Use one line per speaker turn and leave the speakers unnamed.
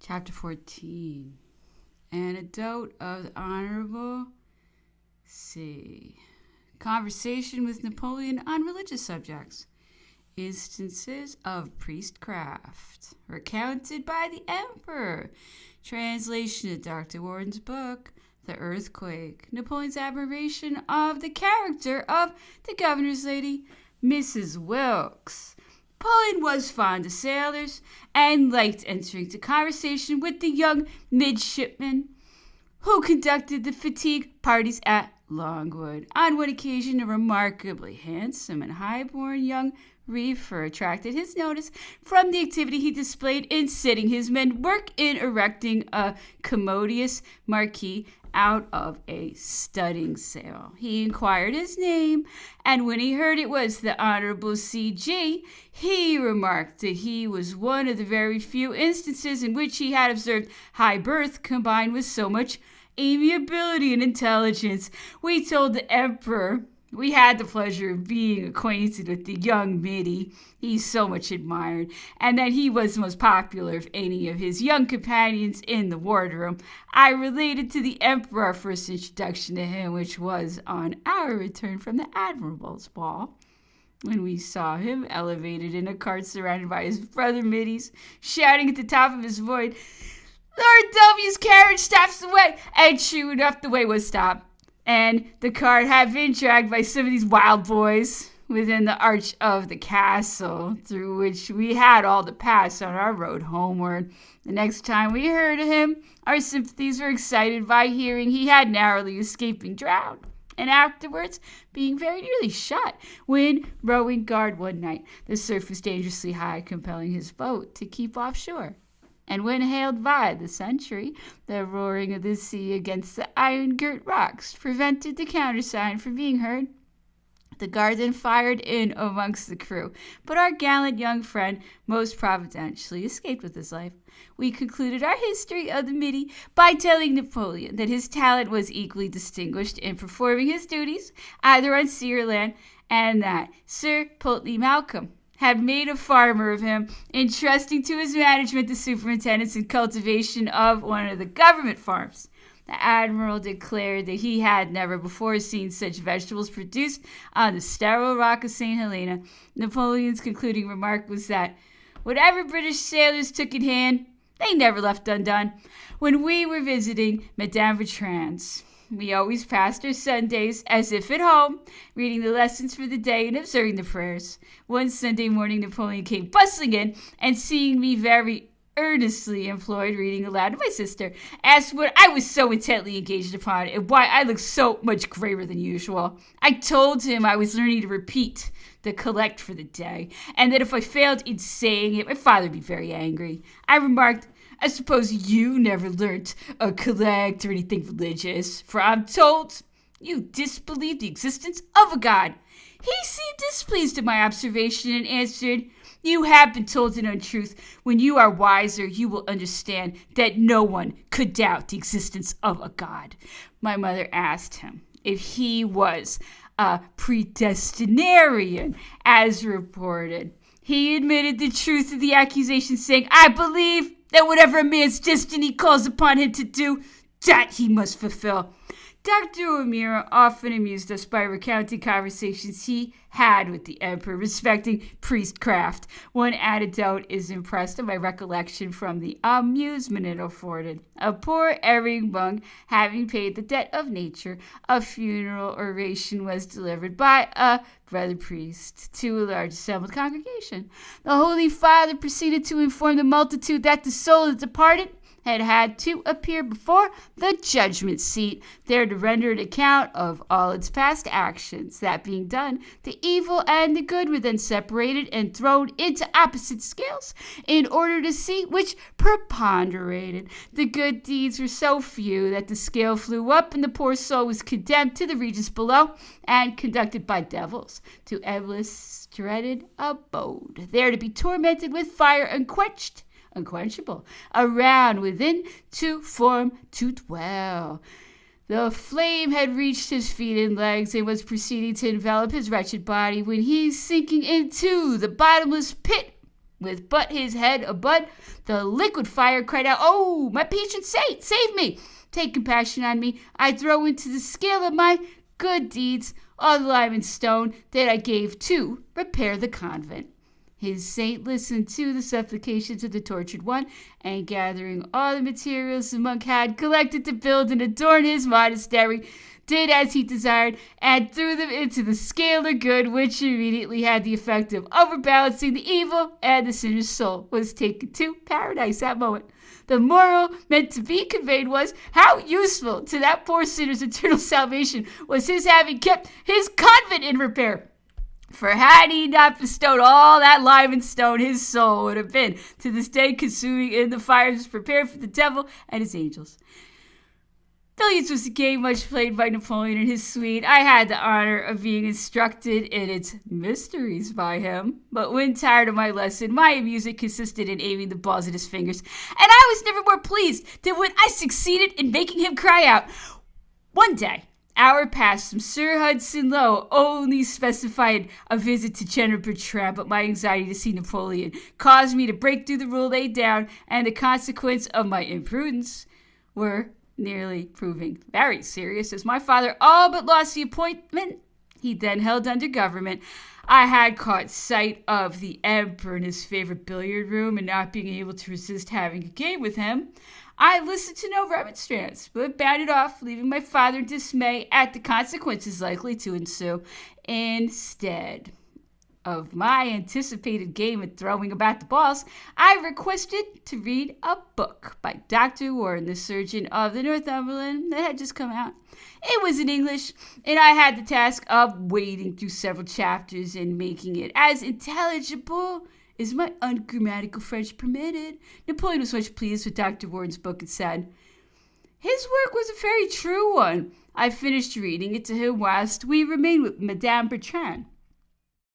Chapter 14. Anecdote of the Honorable C. Conversation with Napoleon on religious subjects. Instances of priestcraft recounted by the Emperor. Translation of Dr. Warden's book, The Earthquake. Napoleon's admiration of the character of the governor's lady, Mrs. Wilkes. Napoleon was fond of sailors and liked entering into conversation with the young midshipmen who conducted the fatigue parties at Longwood. On one occasion, a remarkably handsome and high-born young reefer attracted his notice from the activity he displayed in sitting his men work in erecting a commodious marquee out of a studding sail. He inquired his name, and when he heard it was the Honorable C.G., he remarked that he was one of the very few instances in which he had observed high birth combined with so much amiability and intelligence. We told the Emperor we had the pleasure of being acquainted with the young middy he so much admired, and that he was the most popular of any of his young companions in the wardroom. I related to the Emperor our first introduction to him, which was on our return from the Admiral's ball, when we saw him elevated in a cart surrounded by his brother middies, shouting at the top of his voice, "Lord W's carriage stops the way!" And true enough, the way was stopped, and the cart had been dragged by some of these wild boys within the arch of the castle, through which we had all to pass on our road homeward. The next time we heard of him, our sympathies were excited by hearing he had narrowly escaped being drowned, and afterwards being very nearly shot when rowing guard one night. The surf was dangerously high, compelling his boat to keep offshore. And when hailed by the sentry, the roaring of the sea against the iron-girt rocks prevented the countersign from being heard. The guard then fired in amongst the crew, but our gallant young friend most providentially escaped with his life. We concluded our history of the middy by telling Napoleon that his talent was equally distinguished in performing his duties, either on sea or land, and that Sir Pulteney Malcolm had made a farmer of him, entrusting to his management the superintendence and cultivation of one of the government farms. The Admiral declared that he had never before seen such vegetables produced on the sterile rock of St. Helena. Napoleon's concluding remark was that whatever British sailors took in hand, they never left undone. When we were visiting Madame Bertrand's, we always passed our Sundays as if at home, reading the lessons for the day and observing the prayers. One Sunday morning, Napoleon came bustling in, and seeing me very earnestly employed reading aloud to my sister, asked what I was so intently engaged upon and why I looked so much graver than usual. I told him I was learning to repeat the collect for the day, and that if I failed in saying it, my father would be very angry. I remarked, "I suppose you never learnt a collect or anything religious, for I'm told you disbelieve the existence of a God." He seemed displeased at my observation and answered, "You have been told an untruth. When you are wiser, you will understand that no one could doubt the existence of a God." My mother asked him if he was a predestinarian, as reported. He admitted the truth of the accusation, saying, "I believe that whatever a man's destiny calls upon him to do, that he must fulfill." Dr. O'Meara often amused us by recounting conversations he had with the Emperor respecting priestcraft. One anecdote is impressed on my recollection from the amusement it afforded. A poor erring monk, having paid the debt of nature, a funeral oration was delivered by a brother priest to a large assembled congregation. The Holy Father proceeded to inform the multitude that the soul of the departed had to appear before the judgment seat, there to render an account of all its past actions. That being done, the evil and the good were then separated and thrown into opposite scales in order to see which preponderated. The good deeds were so few that the scale flew up, and the poor soul was condemned to the regions below and conducted by devils to endless dreaded abode, there to be tormented with fire unquenchable, around within to form to dwell. The flame had reached his feet and legs and was proceeding to envelop his wretched body when he, sinking into the bottomless pit, With but his head abud, the liquid fire cried out, "Oh, my patron saint, save me! Take compassion on me. I throw into the scale of my good deeds all the lime and stone that I gave to repair the convent." His saint listened to the supplications of the tortured one, and gathering all the materials the monk had collected to build and adorn his monastery, did as he desired, and threw them into the scale of good, which immediately had the effect of overbalancing the evil, and the sinner's soul was taken to paradise that moment. The moral meant to be conveyed was how useful to that poor sinner's eternal salvation was his having kept his convent in repair. For had he not bestowed all that lime and stone, his soul would have been to this day consuming in the fires prepared for the devil and his angels. Billiards was a game much played by Napoleon and his suite. I had the honor of being instructed in its mysteries by him. But when tired of my lesson, my amusement consisted in aiming the balls at his fingers. And I was never more pleased than when I succeeded in making him cry out. One day, hour passed from Sir Hudson Lowe only specified a visit to General Bertrand, but my anxiety to see Napoleon caused me to break through the rule laid down, and the consequence of my imprudence were nearly proving very serious, as my father all but lost the appointment he then held under government. I had caught sight of the emperor in his favorite billiard room, and not being able to resist having a game with him, I listened to no remonstrance, but bounded off, leaving my father in dismay at the consequences likely to ensue. Instead of my anticipated game of throwing about the balls, I requested to read a book by Dr. Warren, the surgeon of the Northumberland, that had just come out. It was in English, and I had the task of wading through several chapters and making it as intelligible as my ungrammatical French permitted. Napoleon was much pleased with Dr. Warren's book and said, "His work was a very true one." I finished reading it to him whilst we remained with Madame Bertrand.